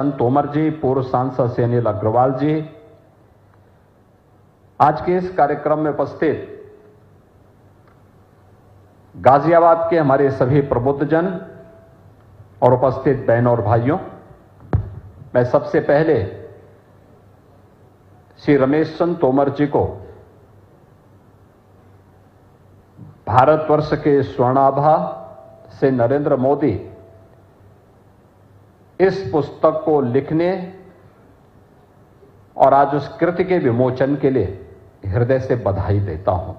तोमर जी, पूर्व सांसद श्री अनिल अग्रवाल जी, आज के इस कार्यक्रम में उपस्थित गाजियाबाद के हमारे सभी प्रबुद्धजन और उपस्थित बहनों और भाइयों, मैं सबसे पहले श्री रमेश चंद्र तोमर जी को भारतवर्ष के स्वर्णाभा से नरेंद्र मोदी इस पुस्तक को लिखने और आज उस कृति के विमोचन के लिए हृदय से बधाई देता हूं।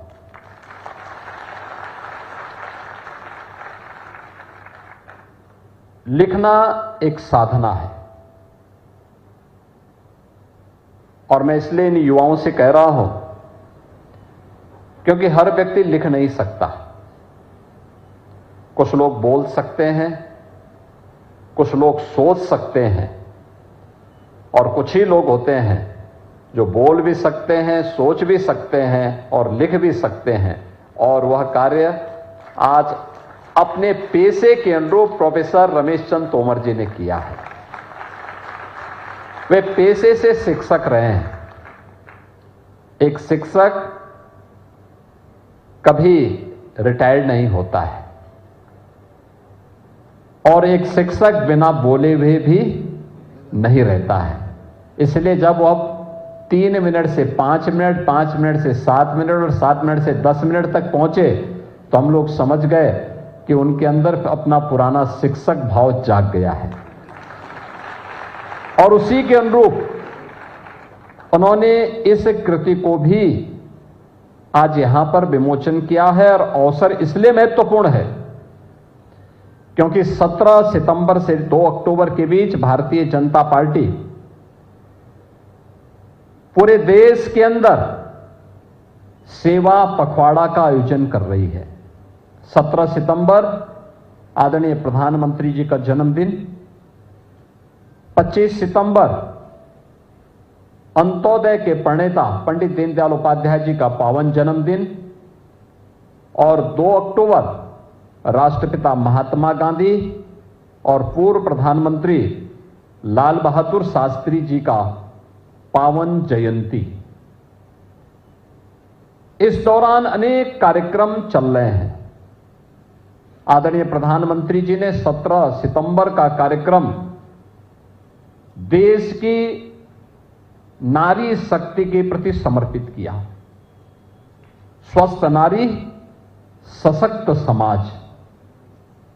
लिखना एक साधना है और मैं इसलिए इन युवाओं से कह रहा हूं क्योंकि हर व्यक्ति लिख नहीं सकता। कुछ लोग बोल सकते हैं, कुछ लोग सोच सकते हैं और कुछ ही लोग होते हैं जो बोल भी सकते हैं, सोच भी सकते हैं और लिख भी सकते हैं। और वह कार्य आज अपने पेशे के अनुरूप प्रोफेसर रमेश चंद्र तोमर जी ने किया है। वे पेशे से शिक्षक रहे हैं। एक शिक्षक कभी रिटायर्ड नहीं होता है और एक शिक्षक बिना बोले हुए भी नहीं रहता है। इसलिए जब वह 3 मिनट से 5 मिनट, 5 मिनट से 7 मिनट और 7 मिनट से 10 मिनट तक पहुंचे तो हम लोग समझ गए कि उनके अंदर अपना पुराना शिक्षक भाव जाग गया है। और उसी के अनुरूप उन्होंने इस कृति को भी आज यहां पर विमोचन किया है। और अवसर इसलिए महत्वपूर्ण है क्योंकि 17 सितंबर से 2 अक्टूबर के बीच भारतीय जनता पार्टी पूरे देश के अंदर सेवा पखवाड़ा का आयोजन कर रही है। 17 सितंबर आदरणीय प्रधानमंत्री जी का जन्मदिन, 25 सितंबर अंत्योदय के प्रणेता पंडित दीनदयाल उपाध्याय जी का पावन जन्मदिन और 2 अक्टूबर राष्ट्रपिता महात्मा गांधी और पूर्व प्रधानमंत्री लाल बहादुर शास्त्री जी का पावन जयंती। इस दौरान अनेक कार्यक्रम चल रहे हैं। आदरणीय प्रधानमंत्री जी ने 17 सितंबर का कार्यक्रम देश की नारी शक्ति के प्रति समर्पित किया। स्वस्थ नारी, सशक्त समाज,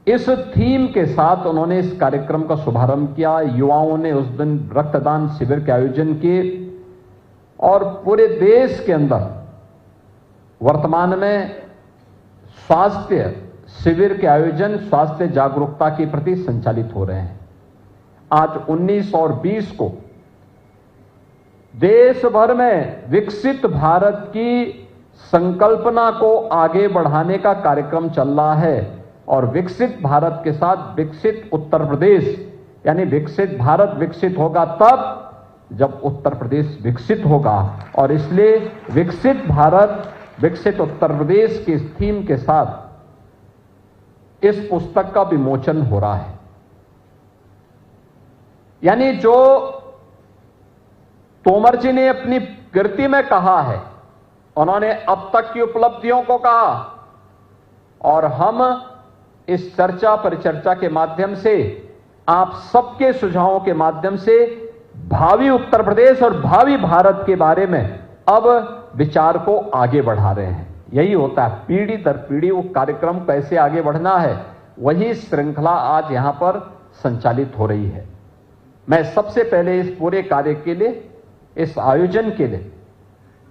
इस थीम के साथ उन्होंने इस कार्यक्रम का शुभारंभ किया। युवाओं ने उस दिन रक्तदान शिविर के आयोजन किए और पूरे देश के अंदर वर्तमान में स्वास्थ्य शिविर के आयोजन स्वास्थ्य जागरूकता के प्रति संचालित हो रहे हैं। आज 19 और 20 को देश भर में विकसित भारत की संकल्पना को आगे बढ़ाने का कार्यक्रम चल रहा है और विकसित भारत के साथ विकसित उत्तर प्रदेश, यानी विकसित भारत विकसित होगा तब जब उत्तर प्रदेश विकसित होगा। और इसलिए विकसित भारत विकसित उत्तर प्रदेश की थीम के साथ इस पुस्तक का विमोचन हो रहा है। यानी जो तोमर जी ने अपनी कृति में कहा है, उन्होंने अब तक की उपलब्धियों को कहा और हम इस चर्चा परिचर्चा के माध्यम से, आप सबके सुझावों के माध्यम से भावी उत्तर प्रदेश और भावी भारत के बारे में अब विचार को आगे बढ़ा रहे हैं। यही होता है, पीढ़ी दर पीढ़ी वो कार्यक्रम कैसे आगे बढ़ना है, वही श्रृंखला आज यहां पर संचालित हो रही है। मैं सबसे पहले इस पूरे कार्य के लिए, इस आयोजन के लिए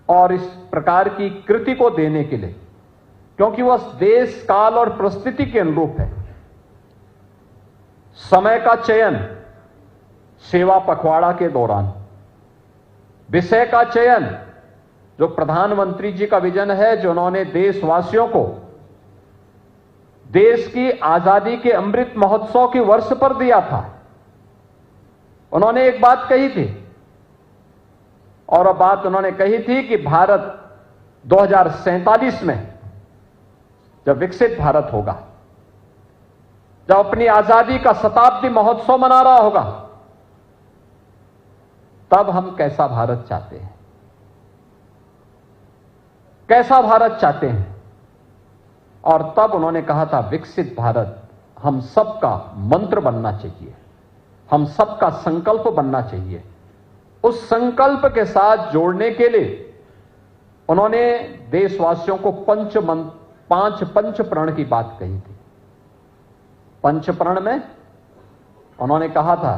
और इस प्रकार की कृति को देने के लिए, क्योंकि वह देश काल और परिस्थिति के अनुरूप है, समय का चयन सेवा पखवाड़ा के दौरान, विषय का चयन जो प्रधानमंत्री जी का विजन है, जो उन्होंने देशवासियों को देश की आजादी के अमृत महोत्सव के वर्ष पर दिया था। उन्होंने एक बात कही थी और अब बात उन्होंने कही थी कि भारत 2047 में जब विकसित भारत होगा, जब अपनी आजादी का शताब्दी महोत्सव मना रहा होगा, तब हम कैसा भारत चाहते हैं, कैसा भारत चाहते हैं। और तब उन्होंने कहा था विकसित भारत हम सबका मंत्र बनना चाहिए, हम सबका संकल्प बनना चाहिए। उस संकल्प के साथ जोड़ने के लिए उन्होंने देशवासियों को पांच पंचप्रण की बात कही थी। पंचप्रण में उन्होंने कहा था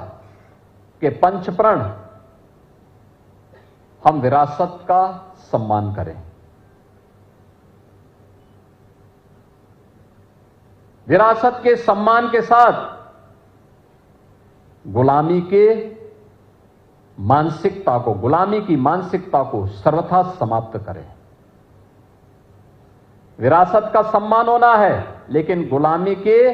कि पंचप्रण हम विरासत का सम्मान करें, विरासत के सम्मान के साथ गुलामी की मानसिकता को सर्वथा समाप्त करें। विरासत का सम्मान होना है, लेकिन गुलामी के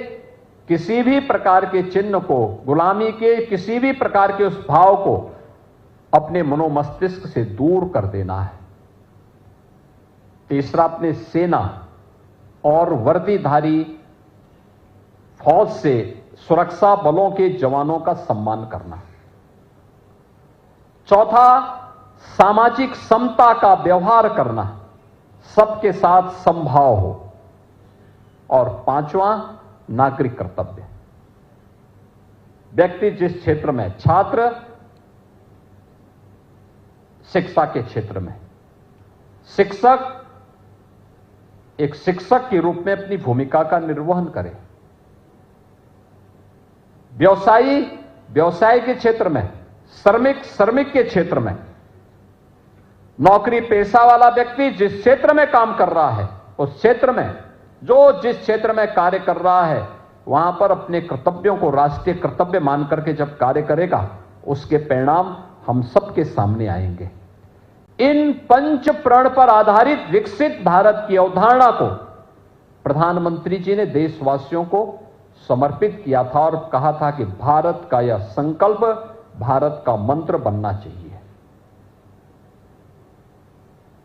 किसी भी प्रकार के चिन्ह को, गुलामी के किसी भी प्रकार के उस भाव को अपने मनोमस्तिष्क से दूर कर देना है। तीसरा, अपने सेना और वर्दीधारी फौज से सुरक्षा बलों के जवानों का सम्मान करना। चौथा, सामाजिक समता का व्यवहार करना, सबके साथ समभाव हो। और पांचवां, नागरिक कर्तव्य। व्यक्ति जिस क्षेत्र में, छात्र शिक्षा के क्षेत्र में, शिक्षक एक शिक्षक के रूप में अपनी भूमिका का निर्वहन करे। व्यवसायी व्यवसाय के क्षेत्र में, श्रमिक के क्षेत्र में, नौकरी पेशा वाला व्यक्ति जिस क्षेत्र में काम कर रहा है, उस क्षेत्र में जिस क्षेत्र में कार्य कर रहा है, वहां पर अपने कर्तव्यों को राष्ट्रीय कर्तव्य मान करके जब कार्य करेगा, उसके परिणाम हम सबके सामने आएंगे। इन पंच प्रण पर आधारित विकसित भारत की अवधारणा को प्रधानमंत्री जी ने देशवासियों को समर्पित किया था और कहा था कि भारत का यह संकल्प भारत का मंत्र बनना चाहिए।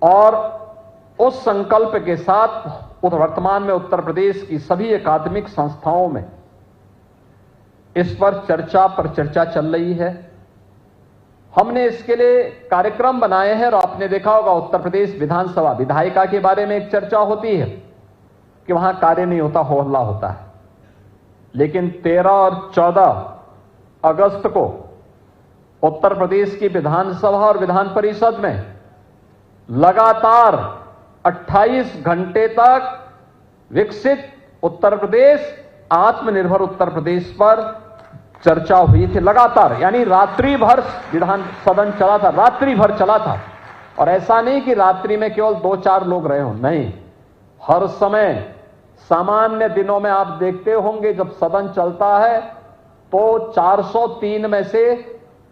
और उस संकल्प के साथ वर्तमान में उत्तर प्रदेश की सभी अकादमिक संस्थाओं में इस पर चर्चा चल रही है। हमने इसके लिए कार्यक्रम बनाए हैं और आपने देखा होगा उत्तर प्रदेश विधानसभा विधायिका के बारे में एक चर्चा होती है कि वहां कार्य नहीं होता, हो हल्ला होता है। लेकिन 13 और 14 अगस्त को उत्तर प्रदेश की विधानसभा और विधान परिषद में लगातार 28 घंटे तक विकसित उत्तर प्रदेश, आत्मनिर्भर उत्तर प्रदेश पर चर्चा हुई थी लगातार। यानी रात्रि भर विधान सदन चला था, रात्रि भर चला था। और ऐसा नहीं कि रात्रि में केवल 2-4 लोग रहे हों, नहीं, हर समय सामान्य दिनों में आप देखते होंगे जब सदन चलता है तो 403 में से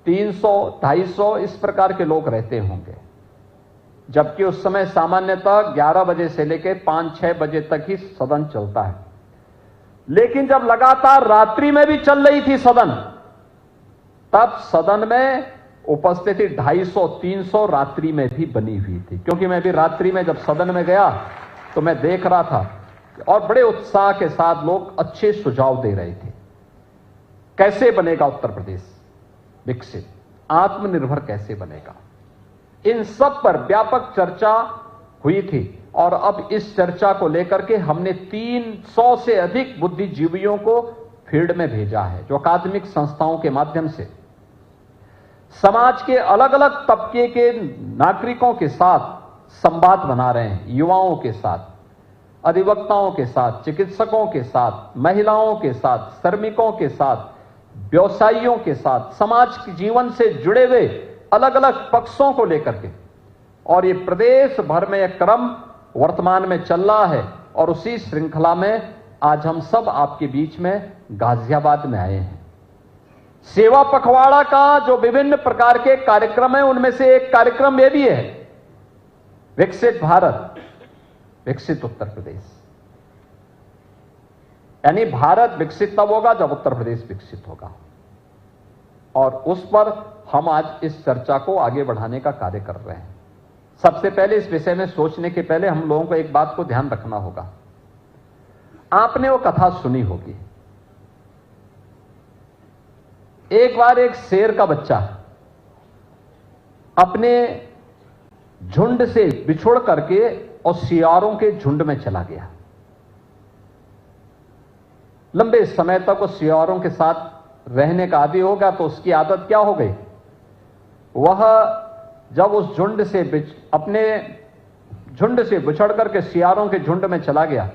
300-250 इस प्रकार के लोग रहते होंगे, जबकि उस समय सामान्यतः 11 बजे से लेकर 5-6 बजे तक ही सदन चलता है। लेकिन जब लगातार रात्रि में भी चल रही थी सदन, तब सदन में उपस्थिति 250-300 रात्रि में भी बनी हुई थी। क्योंकि मैं भी रात्रि में जब सदन में गया तो मैं देख रहा था और बड़े उत्साह के साथ लोग अच्छे सुझाव दे रहे थे। कैसे बनेगा उत्तर प्रदेश विकसित, आत्मनिर्भर कैसे बनेगा, इन सब पर व्यापक चर्चा हुई थी। और अब इस चर्चा को लेकर के हमने 300 से अधिक बुद्धिजीवियों को फील्ड में भेजा है, जो अकादमिक संस्थाओं के माध्यम से समाज के अलग अलग तबके के नागरिकों के साथ संवाद बना रहे हैं। युवाओं के साथ, अधिवक्ताओं के साथ, चिकित्सकों के साथ, महिलाओं के साथ, श्रमिकों के साथ, व्यवसायियों के साथ, समाज के जीवन से जुड़े हुए अलग अलग पक्षों को लेकर के। और ये प्रदेश भर में एक क्रम वर्तमान में चल रहा है। और उसी श्रृंखला में आज हम सब आपके बीच में गाजियाबाद में आए हैं। सेवा पखवाड़ा का जो विभिन्न प्रकार के कार्यक्रम है, उनमें से एक कार्यक्रम यह भी है विकसित भारत, विकसित उत्तर प्रदेश। यानी भारत विकसित तब होगा जब उत्तर प्रदेश विकसित होगा। और उस पर हम आज इस चर्चा को आगे बढ़ाने का कार्य कर रहे हैं। सबसे पहले इस विषय में सोचने के पहले हम लोगों को एक बात को ध्यान रखना होगा। आपने वो कथा सुनी होगी, एक बार एक शेर का बच्चा अपने झुंड से बिछुड़ करके और सियारों के झुंड में चला गया। लंबे समय तक वो सियारों के साथ रहने का आदी होगा तो उसकी आदत क्या हो गई? वह जब उस झुंड से अपने झुंड से बिछड़ करके सियारों के झुंड में चला गया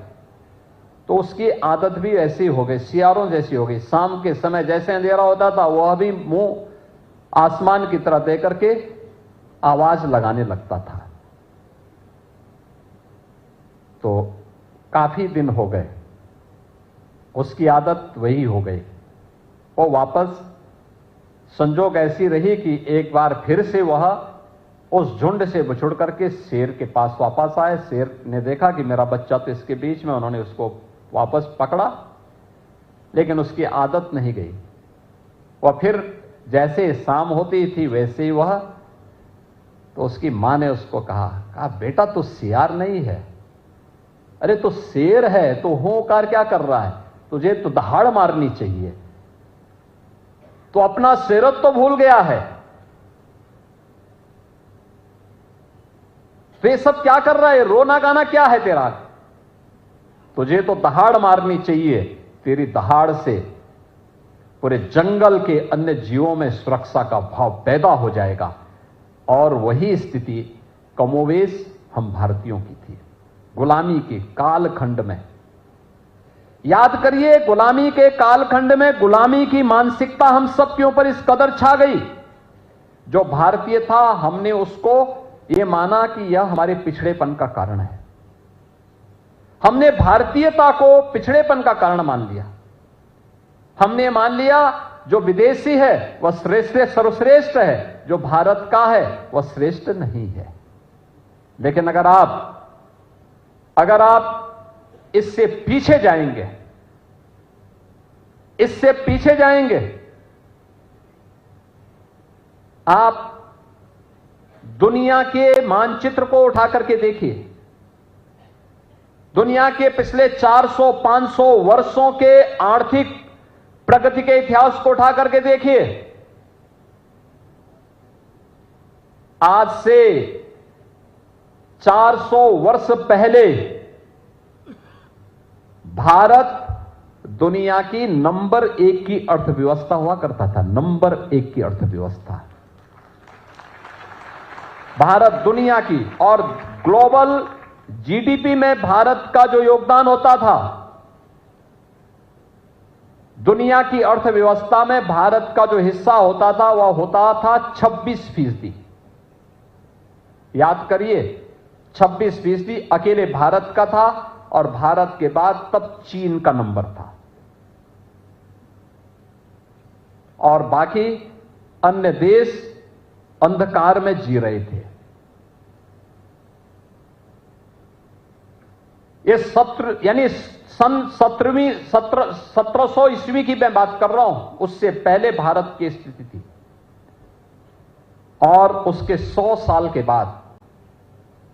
तो उसकी आदत भी ऐसी हो गई, सियारों जैसी हो गई। शाम के समय जैसे अंधेरा होता था वह भी मुंह आसमान की तरह दे करके आवाज लगाने लगता था। तो काफी दिन हो गए, उसकी आदत वही हो गई। वो वापस संजोग ऐसी रही कि एक बार फिर से वह उस झुंड से बिछुड़ करके शेर के पास वापस आए। शेर ने देखा कि मेरा बच्चा तो इसके बीच में, उन्होंने उसको वापस पकड़ा, लेकिन उसकी आदत नहीं गई। वह फिर जैसे शाम होती थी वैसे ही वह, तो उसकी मां ने उसको कहा बेटा तू सियार नहीं है, अरे तो शेर है, तो होकार क्या कर रहा है, तुझे तो दहाड़ मारनी चाहिए, तो अपना शेरत तो भूल गया है, तो ये सब क्या कर रहा है, रोना गाना क्या है तेरा, तुझे तो दहाड़ मारनी चाहिए, तेरी दहाड़ से पूरे जंगल के अन्य जीवों में सुरक्षा का भाव पैदा हो जाएगा। और वही स्थिति कमोवेश हम भारतीयों की थी गुलामी के कालखंड में। याद करिए, गुलामी के कालखंड में गुलामी की मानसिकता हम सब के ऊपर इस कदर छा गई। जो भारतीय था हमने उसको यह माना कि यह हमारे पिछड़ेपन का कारण है। हमने भारतीयता को पिछड़ेपन का कारण मान लिया। हमने मान लिया जो विदेशी है वह श्रेष्ठ सर्वश्रेष्ठ है, जो भारत का है वह श्रेष्ठ नहीं है। लेकिन अगर आप इससे पीछे जाएंगे, इससे पीछे जाएंगे, आप दुनिया के मानचित्र को उठा करके देखिए, दुनिया के पिछले 400-500 वर्षों के आर्थिक प्रगति के इतिहास को उठा करके देखिए। आज से 400 वर्ष पहले भारत दुनिया की नंबर 1 की अर्थव्यवस्था हुआ करता था। नंबर 1 की अर्थव्यवस्था भारत दुनिया की, और ग्लोबल जीडीपी में भारत का जो योगदान होता था, दुनिया की अर्थव्यवस्था में भारत का जो हिस्सा होता था वह होता था 26%। याद करिए, 26% अकेले भारत का था, और भारत के बाद तब चीन का नंबर था, और बाकी अन्य देश अंधकार में जी रहे थे। ये सत्र यानी सन 1700 ईस्वी की मैं बात कर रहा हूं, उससे पहले भारत की स्थिति थी। और उसके 100 साल के बाद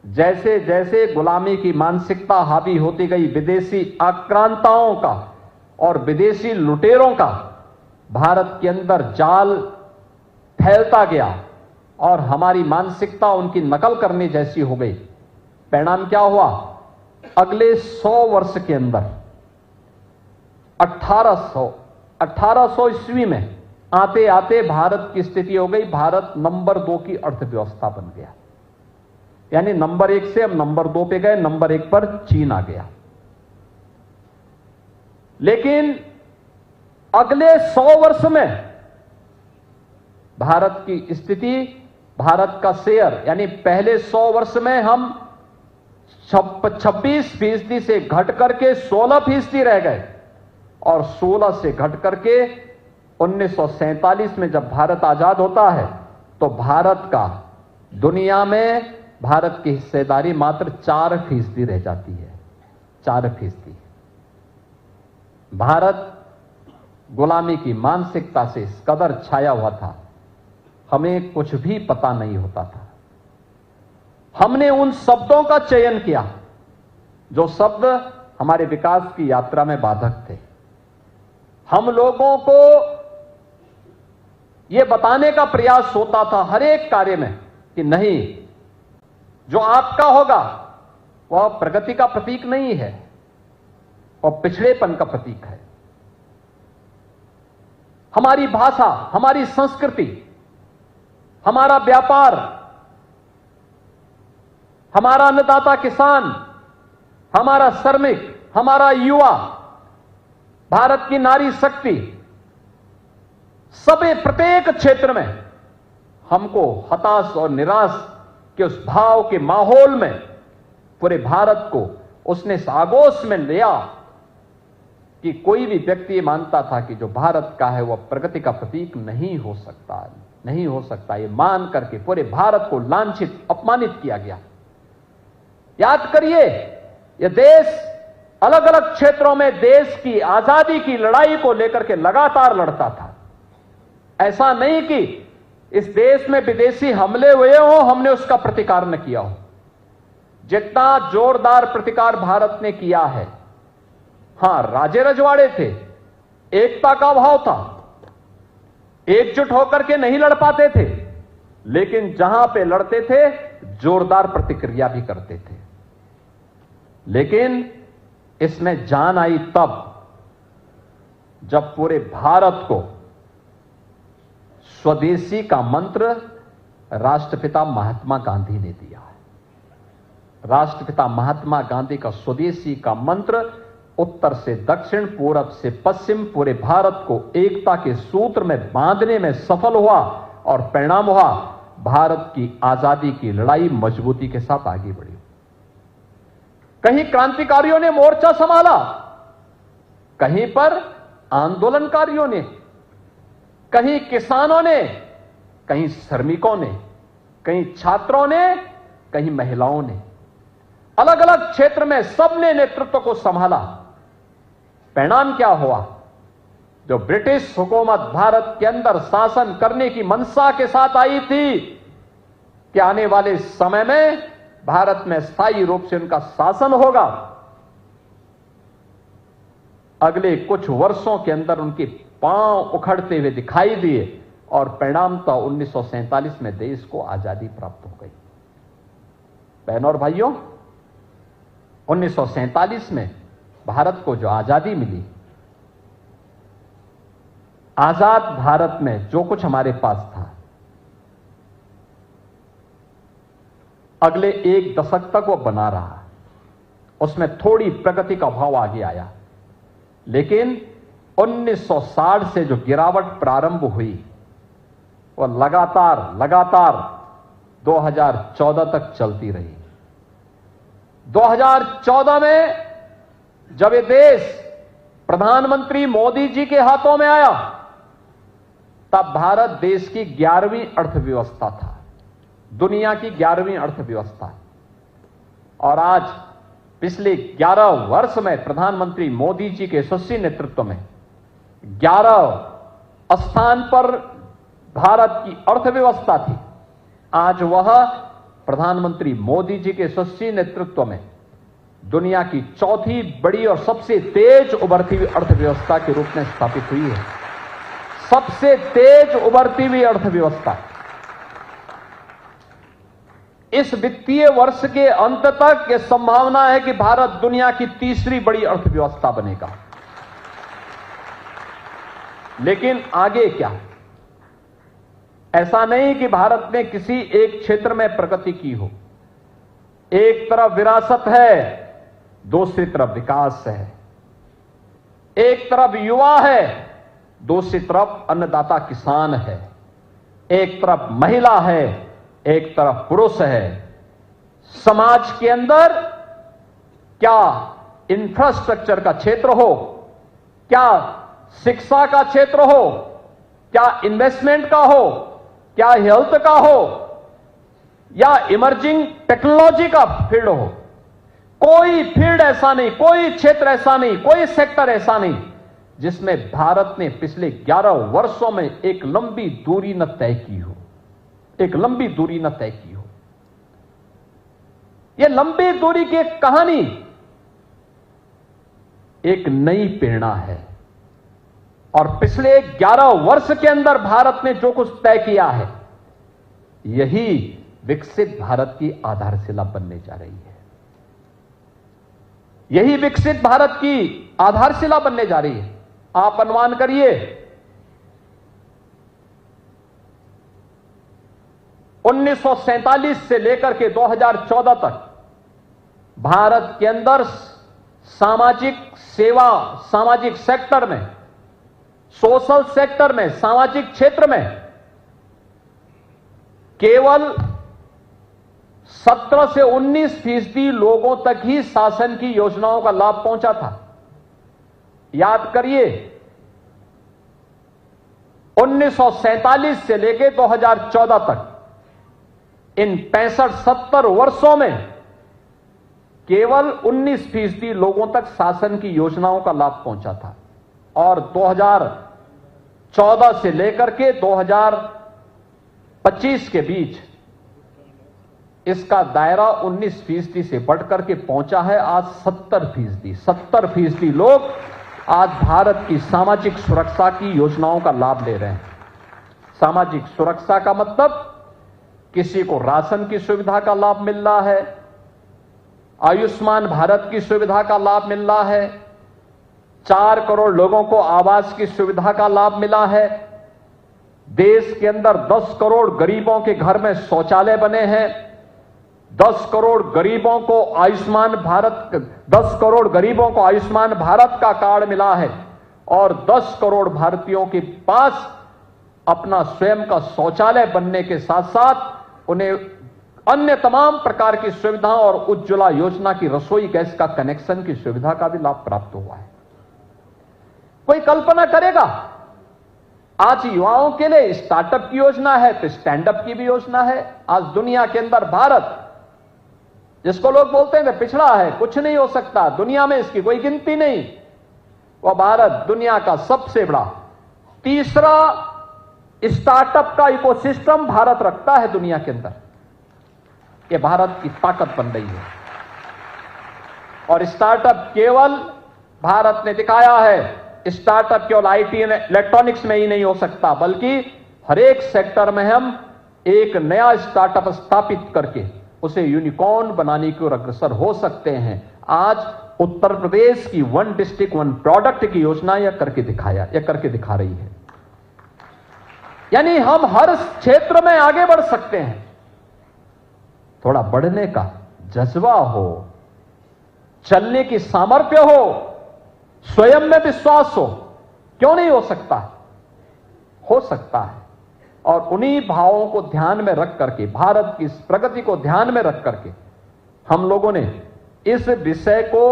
जैसे जैसे गुलामी की मानसिकता हावी होती गई, विदेशी आक्रांताओं का और विदेशी लुटेरों का भारत के अंदर जाल फैलता गया और हमारी मानसिकता उनकी नकल करने जैसी हो गई। परिणाम क्या हुआ? अगले 100 वर्ष के अंदर 1800 ईस्वी में आते आते भारत की स्थिति हो गई, भारत नंबर 2 की अर्थव्यवस्था बन गया। यानी नंबर 1 से हम नंबर 2 पे गए, नंबर 1 पर चीन आ गया। लेकिन अगले 100 वर्ष में भारत की स्थिति, भारत का शेयर, यानी पहले 100 वर्ष में हम 26% से घट करके 16% रह गए, और 16 से घट करके 1947 में जब भारत आजाद होता है तो भारत का दुनिया में भारत की हिस्सेदारी मात्र 4% रह जाती है। 4%। भारत गुलामी की मानसिकता से इस कदर छाया हुआ था, हमें कुछ भी पता नहीं होता था। हमने उन शब्दों का चयन किया जो शब्द हमारे विकास की यात्रा में बाधक थे। हम लोगों को यह बताने का प्रयास होता था हर एक कार्य में कि नहीं, जो आपका होगा वह प्रगति का प्रतीक नहीं है, वह पिछड़ेपन का प्रतीक है। हमारी भाषा, हमारी संस्कृति, हमारा व्यापार, हमारा अन्नदाता किसान, हमारा श्रमिक, हमारा युवा, भारत की नारी शक्ति, सभी प्रत्येक क्षेत्र में हमको हताश और निराश के उस भाव के माहौल में पूरे भारत को उसने इस आगोश में लिया कि कोई भी व्यक्ति ये मानता था कि जो भारत का है वह प्रगति का प्रतीक नहीं हो सकता, नहीं हो सकता। ये मान करके पूरे भारत को लांछित, अपमानित किया गया। याद करिए, यह देश अलग अलग क्षेत्रों में देश की आजादी की लड़ाई को लेकर के लगातार लड़ता था। ऐसा नहीं कि इस देश में विदेशी हमले हुए हो, हमने उसका प्रतिकार न किया हो। जितना जोरदार प्रतिकार भारत ने किया है, हां, राजे रजवाड़े थे, एकता का अभाव था, एकजुट होकर के नहीं लड़ पाते थे, लेकिन जहां पे लड़ते थे जोरदार प्रतिक्रिया भी करते थे। लेकिन इसमें जान आई तब जब पूरे भारत को स्वदेशी का मंत्र राष्ट्रपिता महात्मा गांधी ने दिया है। राष्ट्रपिता महात्मा गांधी का स्वदेशी का मंत्र उत्तर से दक्षिण, पूरब से पश्चिम पूरे भारत को एकता के सूत्र में बांधने में सफल हुआ और परिणाम हुआ भारत की आजादी की लड़ाई मजबूती के साथ आगे बढ़ी। कहीं क्रांतिकारियों ने मोर्चा संभाला, कहीं पर आंदोलनकारियों ने, कहीं किसानों ने, कहीं श्रमिकों ने, कहीं छात्रों ने, कहीं महिलाओं ने, अलग अलग क्षेत्र में सबने नेतृत्व को संभाला। परिणाम क्या हुआ? जो ब्रिटिश हुकूमत भारत के अंदर शासन करने की मंशा के साथ आई थी कि आने वाले समय में भारत में स्थायी रूप से उनका शासन होगा, अगले कुछ वर्षों के अंदर उनके पांव उखड़ते हुए दिखाई दिए और परिणामतः 1947 में देश को आजादी प्राप्त हो गई। बहनों और भाइयों, 1947 में भारत को जो आजादी मिली, आजाद भारत में जो कुछ हमारे पास था, अगले एक दशक तक वो बना रहा। उसमें थोड़ी प्रगति का भाव आगे आया, लेकिन 1960 से जो गिरावट प्रारंभ हुई वह लगातार 2014 तक चलती रही। 2014 में जब ये देश प्रधानमंत्री मोदी जी के हाथों में आया, तब भारत देश की 11वीं अर्थव्यवस्था था, दुनिया की 11वीं अर्थव्यवस्था। और आज पिछले 11 वर्ष में प्रधानमंत्री मोदी जी के यशस्वी नेतृत्व में 11 स्थान पर भारत की अर्थव्यवस्था थी। आज वह प्रधानमंत्री मोदी जी के यशस्वी नेतृत्व में दुनिया की चौथी बड़ी और सबसे तेज उभरती हुई अर्थव्यवस्था के रूप में स्थापित हुई है। सबसे तेज उभरती हुई अर्थव्यवस्था। इस वित्तीय वर्ष के अंत तक यह संभावना है कि भारत दुनिया की तीसरी बड़ी अर्थव्यवस्था बनेगा। लेकिन आगे क्या? ऐसा नहीं कि भारत ने किसी एक क्षेत्र में प्रगति की हो। एक तरफ विरासत है, दूसरी तरफ विकास है। एक तरफ युवा है, दूसरी तरफ अन्नदाता किसान है। एक तरफ महिला है, एक तरफ पुरुष है। समाज के अंदर क्या इंफ्रास्ट्रक्चर का क्षेत्र हो, क्या शिक्षा का क्षेत्र हो, क्या इन्वेस्टमेंट का हो, क्या हेल्थ का हो, या इमर्जिंग टेक्नोलॉजी का फील्ड हो, कोई फील्ड ऐसा नहीं, कोई क्षेत्र ऐसा नहीं, कोई सेक्टर ऐसा नहीं जिसमें भारत ने पिछले 11 वर्षों में एक लंबी दूरी न तय की हो। एक लंबी दूरी न तय की हो। यह लंबी दूरी की एक कहानी एक नई प्रेरणा है। और पिछले 11 वर्ष के अंदर भारत ने जो कुछ तय किया है, यही विकसित भारत की आधारशिला बनने जा रही है। यही विकसित भारत की आधारशिला बनने जा रही है। आप अनुमान करिए, 1947 से लेकर के 2014 तक भारत के अंदर सामाजिक सेवा, सामाजिक सेक्टर में, सोशल सेक्टर में, सामाजिक क्षेत्र में केवल 17 से 19% लोगों तक ही शासन की योजनाओं का लाभ पहुंचा था। याद करिए, 1947 से लेकर 2014 तक इन 65-70 वर्षों में केवल 19% लोगों तक शासन की योजनाओं का लाभ पहुंचा था और 2014 से लेकर के 2025 के बीच इसका दायरा 19% से बढ़कर के पहुंचा है आज 70%। 70% लोग आज भारत की सामाजिक सुरक्षा की योजनाओं का लाभ ले रहे हैं। सामाजिक सुरक्षा का मतलब किसी को राशन की सुविधा का लाभ मिल रहा है, आयुष्मान भारत की सुविधा का लाभ मिल रहा है, 4 करोड़ लोगों को आवास की सुविधा का लाभ मिला है, देश के अंदर 10 करोड़ गरीबों के घर में शौचालय बने हैं, 10 करोड़ गरीबों को आयुष्मान भारत का कार्ड मिला है और 10 करोड़ भारतीयों के पास अपना स्वयं का शौचालय बनने के साथ साथ उन्हें अन्य तमाम प्रकार की सुविधाओं और उज्ज्वला योजना की रसोई गैस का कनेक्शन की सुविधा का भी लाभ प्राप्त हुआ है। कोई कल्पना करेगा, आज युवाओं के लिए स्टार्टअप की योजना है तो स्टैंडअप की भी योजना है। आज दुनिया के अंदर भारत, जिसको लोग बोलते हैं कि पिछड़ा है, कुछ नहीं हो सकता, दुनिया में इसकी कोई गिनती नहीं, वह भारत दुनिया का सबसे बड़ा तीसरा स्टार्टअप का इकोसिस्टम भारत रखता है दुनिया के अंदर। यह भारत की ताकत बन रही है और स्टार्टअप केवल भारत ने दिखाया है, स्टार्टअप केवल आईटी इलेक्ट्रॉनिक्स में ही नहीं हो सकता, बल्कि हर एक सेक्टर में हम एक नया स्टार्टअप स्थापित करके उसे यूनिकॉर्न बनाने की ओर अग्रसर हो सकते हैं। आज उत्तर प्रदेश की 1 डिस्ट्रिक्ट 1 प्रोडक्ट की योजना यह करके दिखा रही है। यानी हम हर क्षेत्र में आगे बढ़ सकते हैं। थोड़ा बढ़ने का जज्बा हो, चलने की सामर्थ्य हो, स्वयं में विश्वास हो, क्यों नहीं हो सकता? हो सकता है। और उन्हीं भावों को ध्यान में रख करके, भारत की इस प्रगति को ध्यान में रख करके हम लोगों ने इस विषय को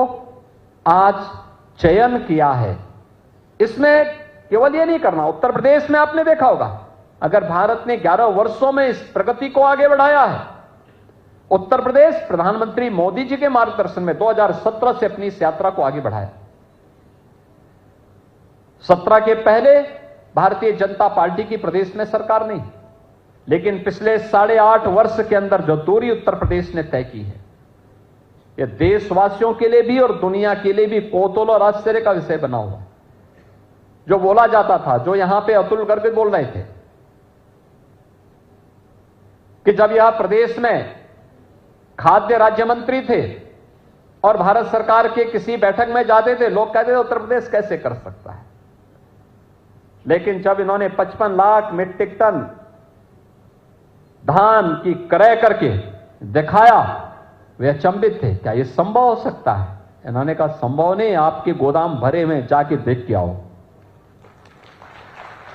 आज चयन किया है। इसमें केवल ये नहीं करना, उत्तर प्रदेश में आपने देखा होगा, अगर भारत ने 11 वर्षों में इस प्रगति को आगे बढ़ाया है, उत्तर प्रदेश प्रधानमंत्री मोदी जी के मार्गदर्शन में 2017 से अपनी इस यात्रा को आगे बढ़ाया। 17 के पहले भारतीय जनता पार्टी की प्रदेश में सरकार नहीं, लेकिन पिछले 8.5 वर्ष के अंदर जो दूरी उत्तर प्रदेश ने तय की है, यह देशवासियों के लिए भी और दुनिया के लिए भी कौतूहल और आश्चर्य का विषय बना हुआ है। जो बोला जाता था, जो यहां पे अतुल गर्ग बोल रहे थे कि जब यह प्रदेश में खाद्य राज्य मंत्री थे और भारत सरकार के किसी बैठक में जाते थे, लोग कहते थे उत्तर प्रदेश कैसे कर सकता है। लेकिन जब इन्होंने 55 लाख मीट्रिक टन धान की क्रय करके दिखाया, वे अचंभित थे, क्या यह संभव हो सकता है? इन्होंने कहा संभव नहीं, आपके गोदाम भरे हुए, जाके देख के आओ।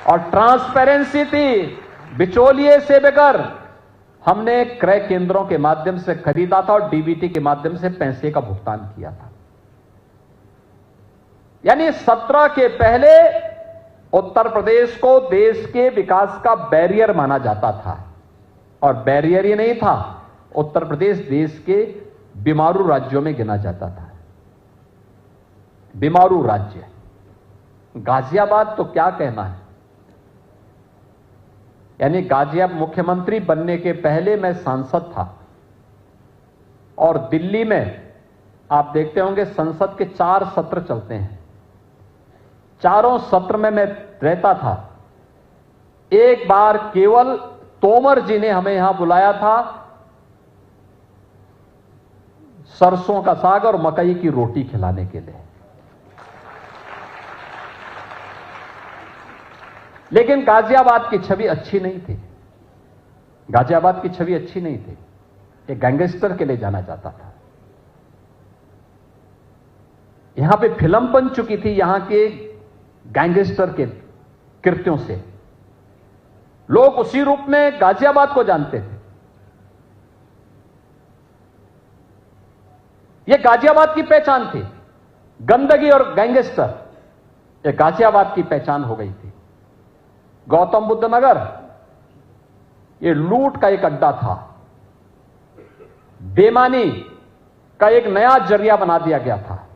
और ट्रांसपेरेंसी थी, बिचौलिए से बगैर हमने क्रय केंद्रों के माध्यम से खरीदा था और डीबीटी के माध्यम से पैसे का भुगतान किया था। यानी 17 के पहले उत्तर प्रदेश को देश के विकास का बैरियर माना जाता था, और बैरियर ही नहीं था, उत्तर प्रदेश देश के बीमारू राज्यों में गिना जाता था। बीमारू राज्य, गाजियाबाद तो क्या कहना है। यानी गाजियाबाद, मुख्यमंत्री बनने के पहले मैं सांसद था और दिल्ली में आप देखते होंगे संसद के 4 सत्र चलते हैं, चारों सत्र में मैं रहता था। एक बार केवल तोमर जी ने हमें यहां बुलाया था सरसों का साग और मकई की रोटी खिलाने के लिए। लेकिन गाजियाबाद की छवि अच्छी नहीं थी। गाजियाबाद की छवि अच्छी नहीं थी। एक गैंगस्टर के लिए जाना जाता था। यहां पे फिल्म बन चुकी थी यहां के गैंगस्टर के कृत्यों से। लोग उसी रूप में गाजियाबाद को जानते थे। यह गाजियाबाद की पहचान थी। गंदगी और गैंगस्टर, यह गाजियाबाद की पहचान हो गई थी। गौतम बुद्ध नगर यह लूट का एक अड्डा था। बेईमानी का एक नया जरिया बना दिया गया था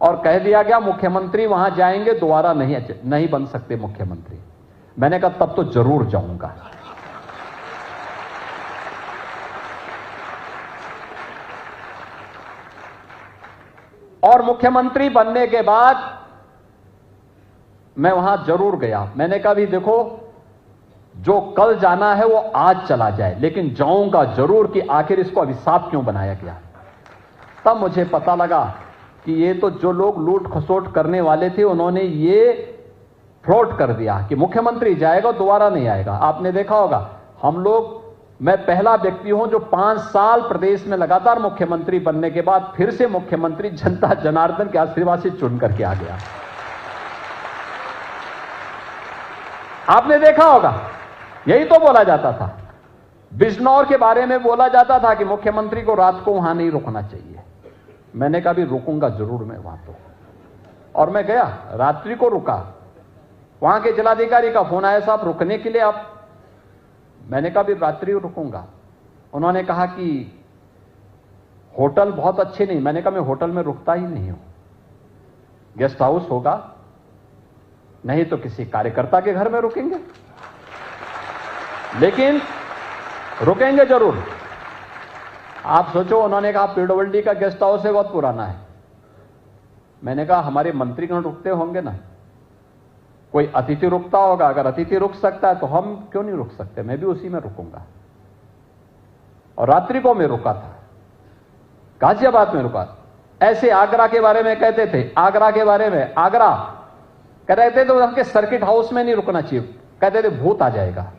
और कह दिया गया मुख्यमंत्री वहां जाएंगे दोबारा नहीं बन सकते मुख्यमंत्री। मैंने कहा तब तो जरूर जाऊंगा। और मुख्यमंत्री बनने के बाद मैं वहां जरूर गया। मैंने कहा भी देखो, जो कल जाना है वो आज चला जाए, लेकिन जाऊंगा जरूर कि आखिर इसको अभिशाप क्यों बनाया गया। तब मुझे पता लगा कि ये तो जो लोग लूट खसोट करने वाले थे उन्होंने ये फ्रॉड कर दिया कि मुख्यमंत्री जाएगा दोबारा नहीं आएगा। आपने देखा होगा, हम लोग, मैं पहला व्यक्ति हूं जो 5 साल प्रदेश में लगातार मुख्यमंत्री बनने के बाद फिर से मुख्यमंत्री जनता जनार्दन के आशीर्वाद से चुन करके आ गया। आपने देखा होगा, यही तो बोला जाता था। बिजनौर के बारे में बोला जाता था कि मुख्यमंत्री को रात को वहां नहीं रुकना चाहिए। मैंने कहा भी रुकूंगा जरूर मैं वहां तो। और मैं गया, रात्रि को रुका। वहां के जिलाधिकारी का फोन आया, साहब रुकने के लिए आप। मैंने कहा भी रात्रि रुकूंगा। उन्होंने कहा कि होटल बहुत अच्छे नहीं। मैंने कहा मैं होटल में रुकता ही नहीं हूं, गेस्ट हाउस होगा, नहीं तो किसी कार्यकर्ता के घर में रुकेंगे, लेकिन रुकेंगे जरूर। आप सोचो, उन्होंने कहा पीडब्ल्यूडी का गेस्ट हाउस है, बहुत पुराना है। मैंने कहा हमारे मंत्रीगण रुकते होंगे ना, कोई अतिथि रुकता होगा। अगर अतिथि रुक सकता है तो हम क्यों नहीं रुक सकते, मैं भी उसी में रुकूंगा। और रात्रि को मैं रुका था, गाजियाबाद में रुका। ऐसे आगरा के बारे में कहते थे, आगरा के बारे में, आगरा कह रहे थे तो उनके सर्किट हाउस में नहीं रुकना चाहिए, कहते थे भूत आ जाएगा।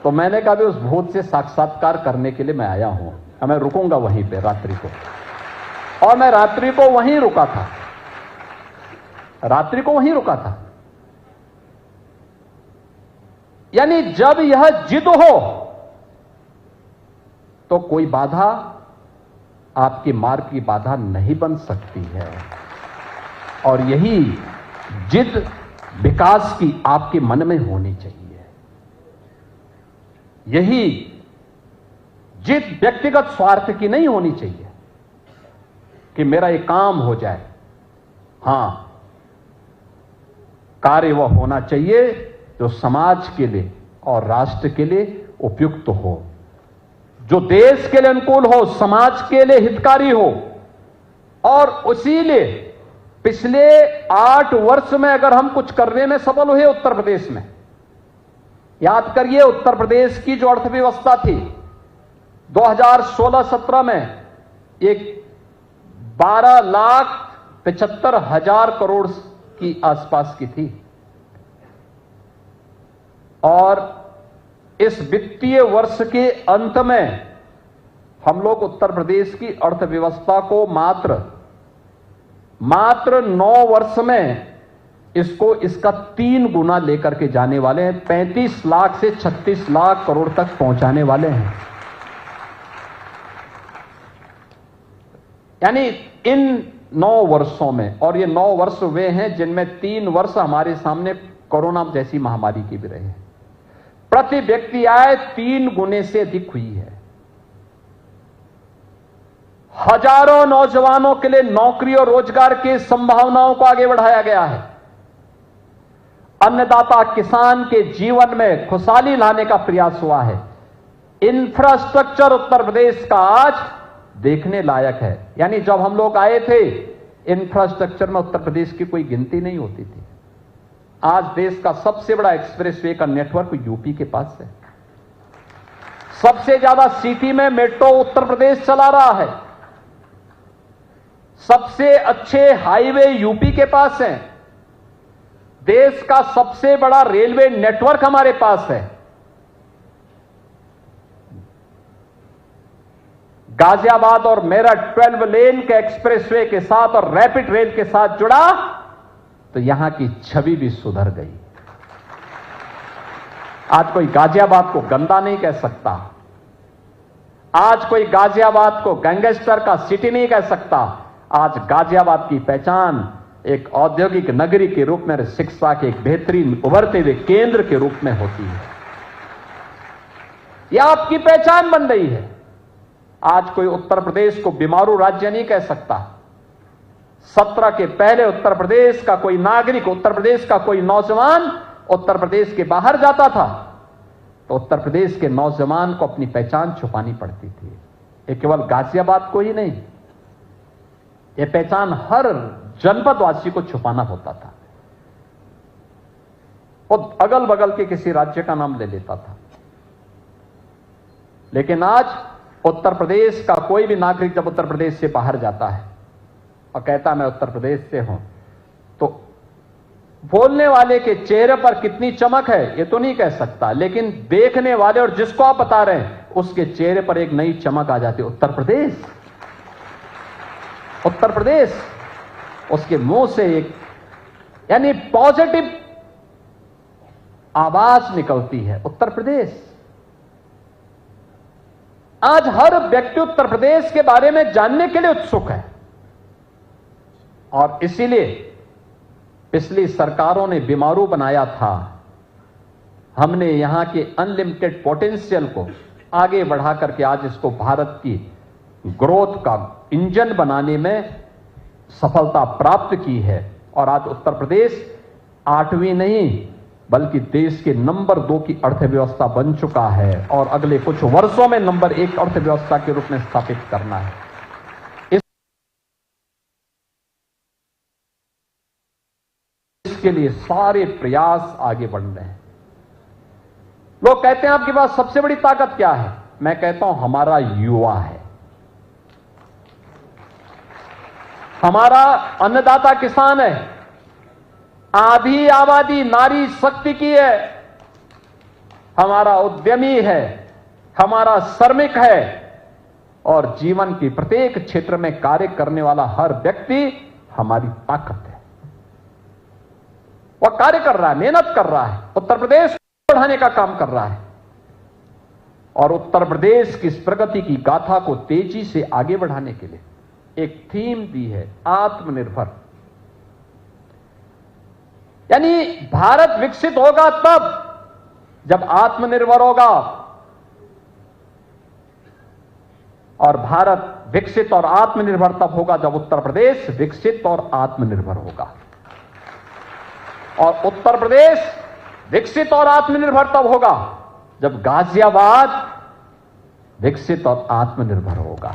तो मैंने कहा भी उस भूत से साक्षात्कार करने के लिए मैं आया हूं, मैं रुकूंगा वहीं पे रात्रि को। और मैं रात्रि को वहीं रुका था, रात्रि को वहीं रुका था। यानी जब यह जिद हो तो कोई बाधा आपके मार्ग की बाधा नहीं बन सकती है। और यही जिद विकास की आपके मन में होनी चाहिए। यही जिद व्यक्तिगत स्वार्थ की नहीं होनी चाहिए कि मेरा ये काम हो जाए। हां, कार्य वह होना चाहिए जो समाज के लिए और राष्ट्र के लिए उपयुक्त हो, जो देश के लिए अनुकूल हो, समाज के लिए हितकारी हो। और उसीलिए पिछले 8 वर्ष में अगर हम कुछ करने में सफल हुए उत्तर प्रदेश में, याद करिए उत्तर प्रदेश की जो अर्थव्यवस्था थी 2016-17 में एक 12,75,000 करोड़ की आसपास की थी। और इस वित्तीय वर्ष के अंत में हम लोग उत्तर प्रदेश की अर्थव्यवस्था को मात्र 9 वर्ष में इसको इसका 3 गुना लेकर के जाने वाले हैं। 35 लाख से 36 लाख करोड़ तक पहुंचाने वाले हैं। यानी इन 9 वर्षों में, और ये 9 वर्ष वे हैं जिनमें 3 वर्ष हमारे सामने कोरोना जैसी महामारी की भी रहे हैं। प्रति व्यक्ति आय 3 गुने से अधिक हुई है। हजारों नौजवानों के लिए नौकरी और रोजगार की संभावनाओं को आगे बढ़ाया गया है। अन्नदाता किसान के जीवन में खुशहाली लाने का प्रयास हुआ है। इंफ्रास्ट्रक्चर उत्तर प्रदेश का आज देखने लायक है। यानी जब हम लोग आए थे, इंफ्रास्ट्रक्चर में उत्तर प्रदेश की कोई गिनती नहीं होती थी। आज देश का सबसे बड़ा एक्सप्रेसवे का नेटवर्क यूपी के पास है। सबसे ज्यादा सिटी में मेट्रो उत्तर प्रदेश चला रहा है। सबसे अच्छे हाईवे यूपी के पास हैं, देश का सबसे बड़ा रेलवे नेटवर्क हमारे पास है। गाजियाबाद और मेरठ 12 लेन के एक्सप्रेसवे के साथ और रैपिड रेल के साथ जुड़ा तो यहां की छवि भी सुधर गई। आज कोई गाजियाबाद को गंदा नहीं कह सकता, आज कोई गाजियाबाद को गैंगस्टर का सिटी नहीं कह सकता। आज गाजियाबाद की पहचान एक औद्योगिक नगरी के रूप में, शिक्षा के एक बेहतरीन उभरते हुए केंद्र के रूप में होती है। यह आपकी पहचान बन रही है। आज कोई उत्तर प्रदेश को बीमारू राज्य नहीं कह सकता। 17 के पहले उत्तर प्रदेश का कोई नागरिक, उत्तर प्रदेश का कोई नौजवान उत्तर प्रदेश के बाहर जाता था तो उत्तर प्रदेश के नौजवान को अपनी पहचान छुपानी पड़ती थी। ये केवल गाजियाबाद को ही नहीं, ये पहचान हर जनपदवासी को छुपाना होता था। वो अगल बगल के किसी राज्य का नाम ले लेता था। लेकिन आज उत्तर प्रदेश का कोई भी नागरिक जब उत्तर प्रदेश से बाहर जाता है और कहता मैं उत्तर प्रदेश से हूं, तो बोलने वाले के चेहरे पर कितनी चमक है ये तो नहीं कह सकता, लेकिन देखने वाले और जिसको आप बता रहे हैं उसके चेहरे पर एक नई चमक आ जाती है। उत्तर प्रदेश, उत्तर प्रदेश, उसके मुंह से एक यानी पॉजिटिव आवाज निकलती है, उत्तर प्रदेश। आज हर व्यक्ति उत्तर प्रदेश के बारे में जानने के लिए उत्सुक है और इसीलिए पिछली सरकारों ने बीमारू बनाया था। हमने यहां के अनलिमिटेड पोटेंशियल को आगे बढ़ा करके आज इसको भारत की ग्रोथ का इंजन बनाने में सफलता प्राप्त की है और आज उत्तर प्रदेश 8वीं नहीं बल्कि देश के नंबर 2 की अर्थव्यवस्था बन चुका है और अगले कुछ वर्षों में नंबर 1 अर्थव्यवस्था के रूप में स्थापित करना है। इसके लिए सारे प्रयास आगे बढ़ रहे हैं। लोग कहते हैं आपके पास सबसे बड़ी ताकत क्या है? मैं कहता हूं हमारा युवा है, हमारा अन्नदाता किसान है, आधी आबादी नारी शक्ति की है, हमारा उद्यमी है, हमारा श्रमिक है और जीवन के प्रत्येक क्षेत्र में कार्य करने वाला हर व्यक्ति हमारी ताकत है। वह कार्य कर रहा है, मेहनत कर रहा है, उत्तर प्रदेश को बढ़ाने का काम कर रहा है और उत्तर प्रदेश की इस प्रगति की गाथा को तेजी से आगे बढ़ाने के लिए एक थीम दी है, आत्मनिर्भर। यानी भारत विकसित होगा तब जब आत्मनिर्भर होगा और भारत विकसित और आत्मनिर्भर तब होगा जब उत्तर प्रदेश विकसित और आत्मनिर्भर होगा और उत्तर प्रदेश विकसित और आत्मनिर्भर तब होगा जब गाजियाबाद विकसित और आत्मनिर्भर होगा।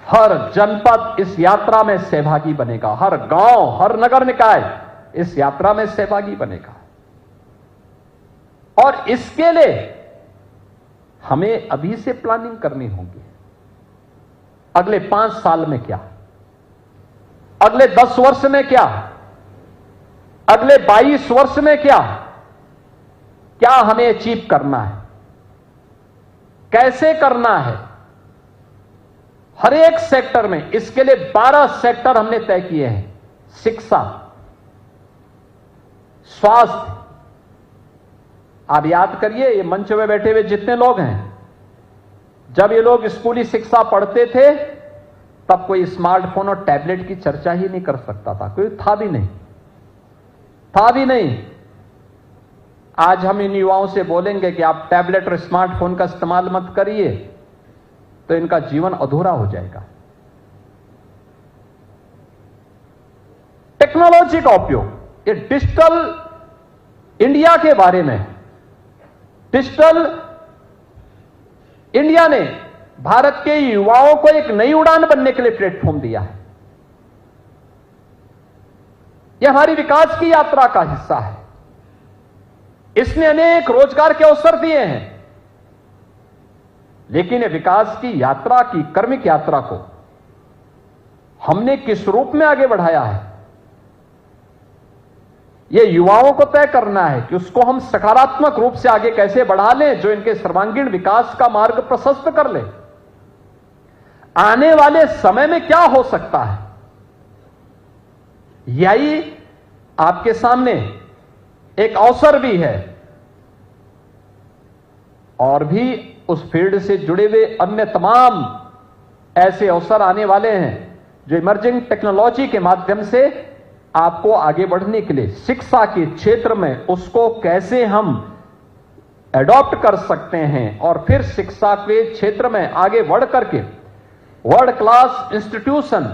हर जनपद इस यात्रा में सहभागी बनेगा, हर गांव, हर नगर निकाय इस यात्रा में सहभागी बनेगा और इसके लिए हमें अभी से प्लानिंग करनी होगी। अगले 5 साल में क्या, अगले 10 वर्ष में क्या, अगले 22 वर्ष में क्या क्या हमें अचीव करना है, कैसे करना है, हर एक सेक्टर में। इसके लिए 12 सेक्टर हमने तय किए हैं। शिक्षा, स्वास्थ्य, आप याद करिए ये मंच में बैठे हुए जितने लोग हैं, जब ये लोग स्कूली शिक्षा पढ़ते थे तब कोई स्मार्टफोन और टैबलेट की चर्चा ही नहीं कर सकता था, कोई था भी नहीं। आज हम इन युवाओं से बोलेंगे कि आप टैबलेट और स्मार्टफोन का इस्तेमाल मत करिए तो इनका जीवन अधूरा हो जाएगा। टेक्नोलॉजी का उपयोग, ये डिजिटल इंडिया के बारे में, डिजिटल इंडिया ने भारत के युवाओं को एक नई उड़ान बनने के लिए प्लेटफॉर्म दिया है। यह हमारी विकास की यात्रा का हिस्सा है। इसने अनेक रोजगार के अवसर दिए हैं, लेकिन ये विकास की यात्रा की कर्मिक यात्रा को हमने किस रूप में आगे बढ़ाया है, यह युवाओं को तय करना है कि उसको हम सकारात्मक रूप से आगे कैसे बढ़ा लें, जो इनके सर्वांगीण विकास का मार्ग प्रशस्त कर ले। आने वाले समय में क्या हो सकता है, यही आपके सामने एक अवसर भी है, और भी उस फील्ड से जुड़े हुए अन्य तमाम ऐसे अवसर आने वाले हैं जो इमर्जिंग टेक्नोलॉजी के माध्यम से आपको आगे बढ़ने के लिए शिक्षा के क्षेत्र में उसको कैसे हम एडॉप्ट कर सकते हैं, और फिर शिक्षा के क्षेत्र में आगे बढ़ करके वर्ल्ड क्लास इंस्टीट्यूशन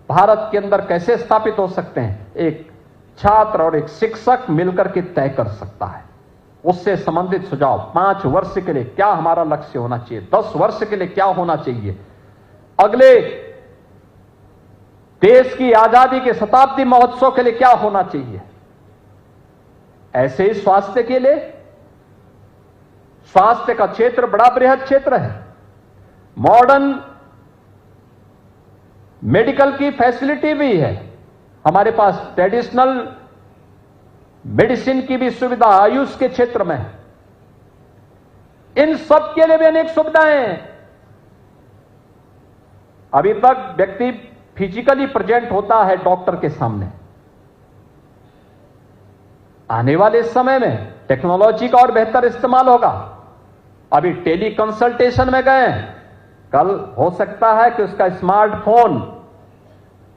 भारत के अंदर कैसे स्थापित हो सकते हैं, एक छात्र और एक शिक्षक मिलकर के तय कर सकता है। उससे संबंधित सुझाव 5 वर्ष के लिए क्या हमारा लक्ष्य होना चाहिए, 10 वर्ष के लिए क्या होना चाहिए, अगले देश की आजादी के शताब्दी महोत्सव के लिए क्या होना चाहिए। ऐसे ही स्वास्थ्य के लिए, स्वास्थ्य का क्षेत्र बड़ा बृहद क्षेत्र है। मॉडर्न मेडिकल की फैसिलिटी भी है हमारे पास, ट्रेडिशनल मेडिसिन की भी सुविधा आयुष के क्षेत्र में है। इन सब के लिए भी अनेक सुविधाएं हैं। अभी तक व्यक्ति फिजिकली प्रेजेंट होता है डॉक्टर के सामने, आने वाले समय में टेक्नोलॉजी का और बेहतर इस्तेमाल होगा। अभी टेली कंसल्टेशन में गए, कल हो सकता है कि उसका स्मार्टफोन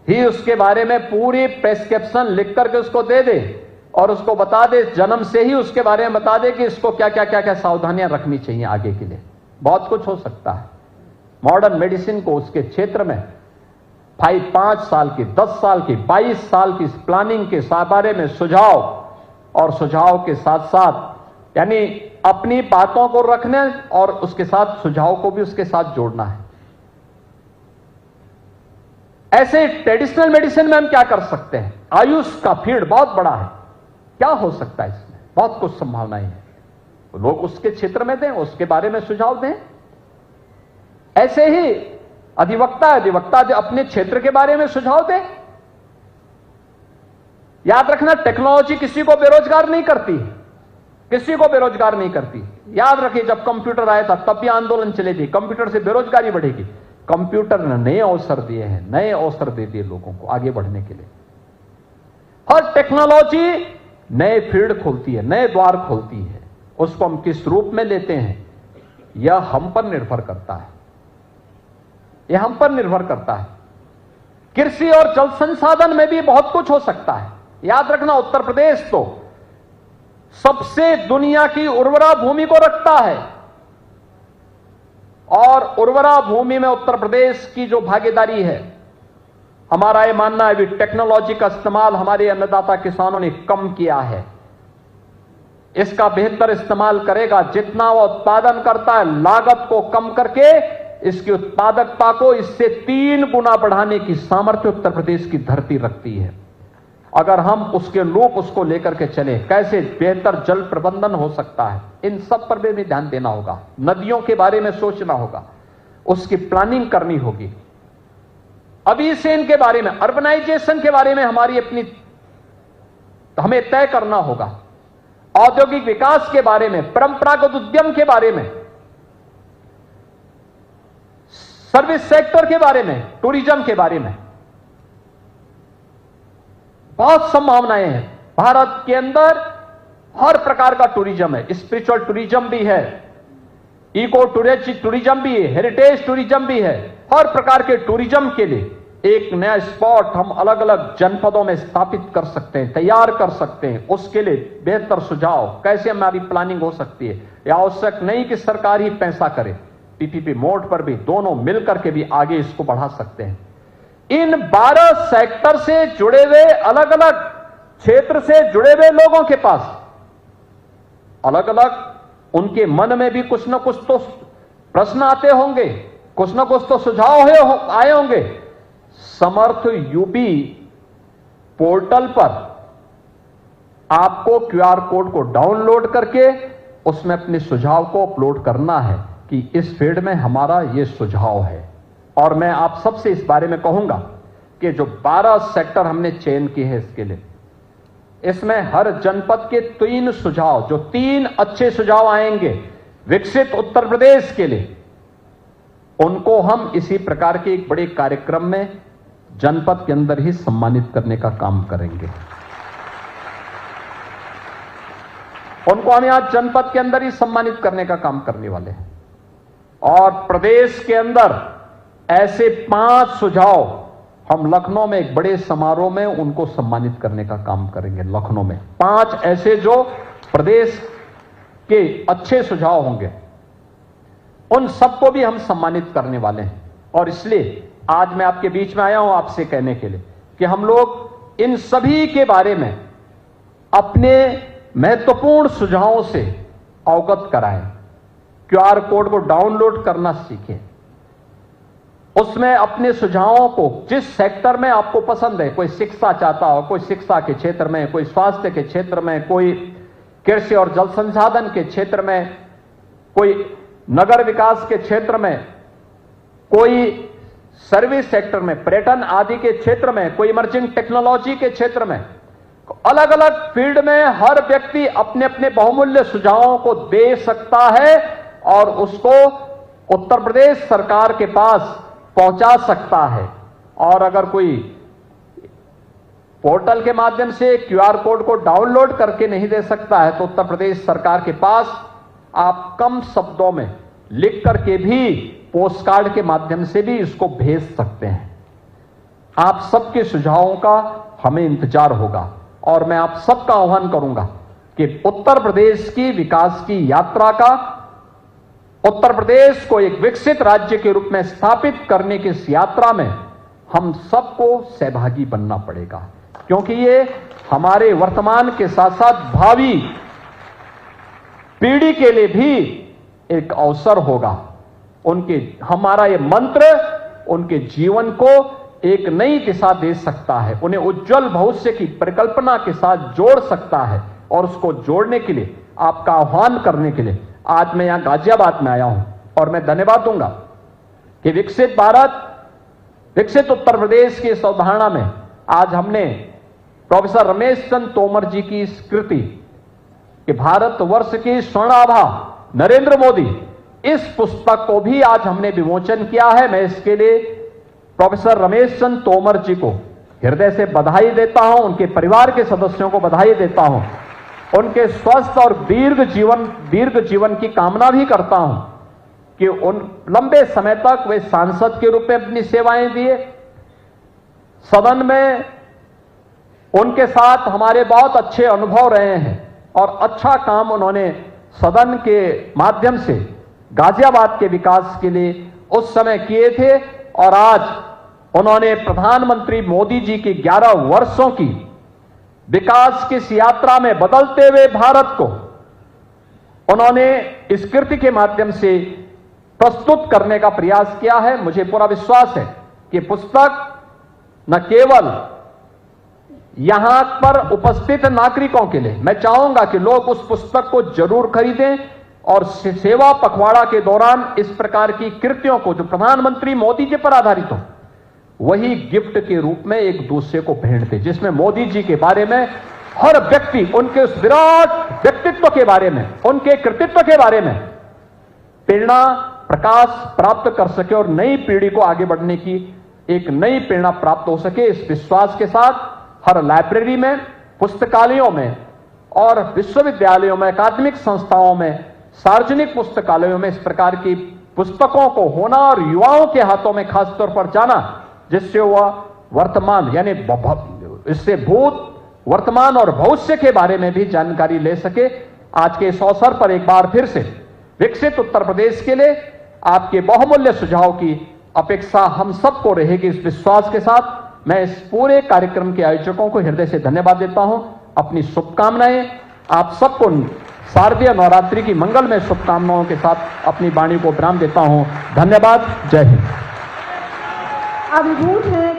ही उसके बारे में पूरी प्रेस्क्रिप्शन लिख करके उसको दे दे और उसको बता दे, जन्म से ही उसके बारे में बता दे कि इसको क्या क्या क्या क्या सावधानियां रखनी चाहिए आगे के लिए। बहुत कुछ हो सकता है। मॉडर्न मेडिसिन को उसके क्षेत्र में 5 साल की, 10 साल की, 22 साल की प्लानिंग के बारे में सुझाव, और सुझाव के साथ साथ यानी अपनी बातों को रखने और उसके साथ सुझाव को भी उसके साथ जोड़ना है। ऐसे ट्रेडिशनल मेडिसिन में हम क्या कर सकते हैं, आयुष का फील्ड बहुत बड़ा है, क्या हो सकता है इसमें, बहुत कुछ संभावनाएं हैं। तो लोग उसके क्षेत्र में दें, उसके बारे में सुझाव दें। ऐसे ही अधिवक्ता अपने क्षेत्र के बारे में सुझाव दें। याद रखना, टेक्नोलॉजी किसी को बेरोजगार नहीं करती, किसी को बेरोजगार नहीं करती। याद रखिए, जब कंप्यूटर आया था तब भी आंदोलन चले थे, कंप्यूटर से बेरोजगारी बढ़ेगी। कंप्यूटर ने नए अवसर दिए हैं, नए अवसर दे दिए लोगों को आगे बढ़ने के लिए। हर टेक्नोलॉजी नए फील्ड खोलती है, नए द्वार खोलती है। उसको हम किस रूप में लेते हैं यह हम पर निर्भर करता है, यह हम पर निर्भर करता है। कृषि और जल संसाधन में भी बहुत कुछ हो सकता है। याद रखना, उत्तर प्रदेश तो सबसे दुनिया की उर्वरा भूमि को रखता है, और उर्वरा भूमि में उत्तर प्रदेश की जो भागीदारी है, हमारा यह मानना है कि टेक्नोलॉजी का इस्तेमाल हमारे अन्नदाता किसानों ने कम किया है। इसका बेहतर इस्तेमाल करेगा, जितना वो उत्पादन करता है लागत को कम करके इसकी उत्पादकता को इससे 3 गुना बढ़ाने की सामर्थ्य उत्तर प्रदेश की धरती रखती है। अगर हम उसके अनुरूप उसको लेकर के चले, कैसे बेहतर जल प्रबंधन हो सकता है, इन सब पर भी ध्यान देना होगा। नदियों के बारे में सोचना होगा, उसकी प्लानिंग करनी होगी। अभी से इनके बारे में, अर्बनाइजेशन के बारे में हमें तय करना होगा। औद्योगिक विकास के बारे में, परंपरागत उद्यम के बारे में, सर्विस सेक्टर के बारे में, टूरिज्म के बारे में बहुत संभावनाएं हैं। भारत के अंदर हर प्रकार का टूरिज्म है, स्पिरिचुअल टूरिज्म भी है, इको टूरिज्म भी है, हेरिटेज टूरिज्म भी है। हर प्रकार के टूरिज्म के लिए एक नया स्पॉट हम अलग अलग जनपदों में स्थापित कर सकते हैं, तैयार कर सकते हैं। उसके लिए बेहतर सुझाव कैसे हमारी प्लानिंग हो सकती है। यह आवश्यक नहीं कि सरकार ही पैसा करे, पीपीपी मोड पर भी दोनों मिलकर के भी आगे इसको बढ़ा सकते हैं। इन 12 सेक्टर से जुड़े हुए, अलग अलग क्षेत्र से जुड़े हुए लोगों के पास अलग अलग उनके मन में भी कुछ ना कुछ तो प्रश्न आते होंगे, कुछ ना कुछ तो सुझाव आए होंगे। समर्थ यूपी पोर्टल पर आपको क्यूआर कोड को डाउनलोड करके उसमें अपने सुझाव को अपलोड करना है। कि इस फील्ड में हमारा ये सुझाव है। और मैं आप सबसे इस बारे में कहूंगा कि जो 12 सेक्टर हमने चयन किए हैं इसके लिए, इसमें हर जनपद के 3 सुझाव, जो 3 अच्छे सुझाव आएंगे विकसित उत्तर प्रदेश के लिए, उनको हम इसी प्रकार के एक बड़े कार्यक्रम में जनपद के अंदर ही सम्मानित करने का काम करेंगे। उनको हम यहां जनपद के अंदर ही सम्मानित करने का काम करने वाले हैं। और प्रदेश के अंदर ऐसे 5 सुझाव हम लखनऊ में एक बड़े समारोह में उनको सम्मानित करने का काम करेंगे। लखनऊ में 5 ऐसे जो प्रदेश के अच्छे सुझाव होंगे, उन सबको भी हम सम्मानित करने वाले हैं। और इसलिए आज मैं आपके बीच में आया हूं आपसे कहने के लिए कि हम लोग इन सभी के बारे में अपने महत्वपूर्ण सुझावों से अवगत कराएं। क्यूआर कोड को डाउनलोड करना सीखें, उसमें अपने सुझावों को जिस सेक्टर में आपको पसंद है, कोई शिक्षा चाहता हो, कोई शिक्षा के क्षेत्र में, कोई स्वास्थ्य के क्षेत्र में, कोई कृषि और जल संसाधन के क्षेत्र में, कोई नगर विकास के क्षेत्र में, कोई सर्विस सेक्टर में, पर्यटन आदि के क्षेत्र में, कोई इमर्जिंग टेक्नोलॉजी के क्षेत्र में, अलग अलग फील्ड में हर व्यक्ति अपने अपने बहुमूल्य सुझावों को दे सकता है और उसको उत्तर प्रदेश सरकार के पास पहुंचा सकता है। और अगर कोई पोर्टल के माध्यम से क्यूआर कोड को डाउनलोड करके नहीं दे सकता है, तो उत्तर प्रदेश सरकार के पास आप कम शब्दों में लिख करके भी पोस्ट कार्ड के माध्यम से भी इसको भेज सकते हैं। आप सबके सुझावों का हमें इंतजार होगा और मैं आप सबका आह्वान करूंगा कि उत्तर प्रदेश की विकास की यात्रा का, उत्तर प्रदेश को एक विकसित राज्य के रूप में स्थापित करने की इस यात्रा में हम सबको सहभागी बनना पड़ेगा, क्योंकि ये हमारे वर्तमान के साथ साथ भावी पीढ़ी के लिए भी एक अवसर होगा। हमारा ये मंत्र उनके जीवन को एक नई दिशा दे सकता है, उन्हें उज्जवल भविष्य की परिकल्पना के साथ जोड़ सकता है। और उसको जोड़ने के लिए, आपका आह्वान करने के लिए आज मैं यहां गाजियाबाद में आया हूं और मैं धन्यवाद दूंगा कि विकसित भारत, विकसित उत्तर प्रदेश की इस अवधारणा में आज हमने प्रोफेसर रमेश चंद्र तोमर जी की स्कृति कि भारतवर्ष की स्वर्णाभा नरेंद्र मोदी, इस पुस्तक को भी आज हमने विमोचन किया है। मैं इसके लिए प्रोफेसर रमेश चंद्र तोमर जी को हृदय से बधाई देता हूं, उनके परिवार के सदस्यों को बधाई देता हूं, उनके स्वस्थ और दीर्घ जीवन की कामना भी करता हूं कि उन लंबे समय तक वे सांसद के रूप में अपनी सेवाएं दिए। सदन में उनके साथ हमारे बहुत अच्छे अनुभव रहे हैं और अच्छा काम उन्होंने सदन के माध्यम से गाजियाबाद के विकास के लिए उस समय किए थे। और आज उन्होंने प्रधानमंत्री मोदी जी की 11 वर्षों की विकास की इस यात्रा में बदलते हुए भारत को उन्होंने इस कृति के माध्यम से प्रस्तुत करने का प्रयास किया है। मुझे पूरा विश्वास है कि पुस्तक न केवल यहां पर उपस्थित नागरिकों के लिए, मैं चाहूंगा कि लोग उस पुस्तक को जरूर खरीदें और सेवा पखवाड़ा के दौरान इस प्रकार की कृतियों को जो प्रधानमंत्री मोदी जी पर आधारित हो, वही गिफ्ट के रूप में एक दूसरे को भेंट दे, जिसमें मोदी जी के बारे में हर व्यक्ति उनके उस विराट व्यक्तित्व के बारे में, उनके कृतित्व के बारे में प्रेरणा प्रकाश प्राप्त कर सके और नई पीढ़ी को आगे बढ़ने की एक नई प्रेरणा प्राप्त हो सके। इस विश्वास के साथ हर लाइब्रेरी में, पुस्तकालयों में और विश्वविद्यालयों में, अकादमिक संस्थाओं में, सार्वजनिक पुस्तकालयों में इस प्रकार की पुस्तकों को होना और युवाओं के हाथों में खासतौर पर जाना, जिससे वह वर्तमान यानी इससे भूत, वर्तमान और भविष्य के बारे में भी जानकारी ले सके। आज के इस अवसर पर एक बार फिर से विकसित उत्तर प्रदेश के लिए आपके बहुमूल्य सुझाव की अपेक्षा हम सबको रहेगी। इस विश्वास के साथ मैं इस पूरे कार्यक्रम के आयोजकों को हृदय से धन्यवाद देता हूं। अपनी शुभकामनाएं आप सबको शारदीय नवरात्रि की मंगलमय शुभकामनाओं के साथ अपनी वाणी को विराम देता हूं। धन्यवाद। जय हिंद। अभिभूत है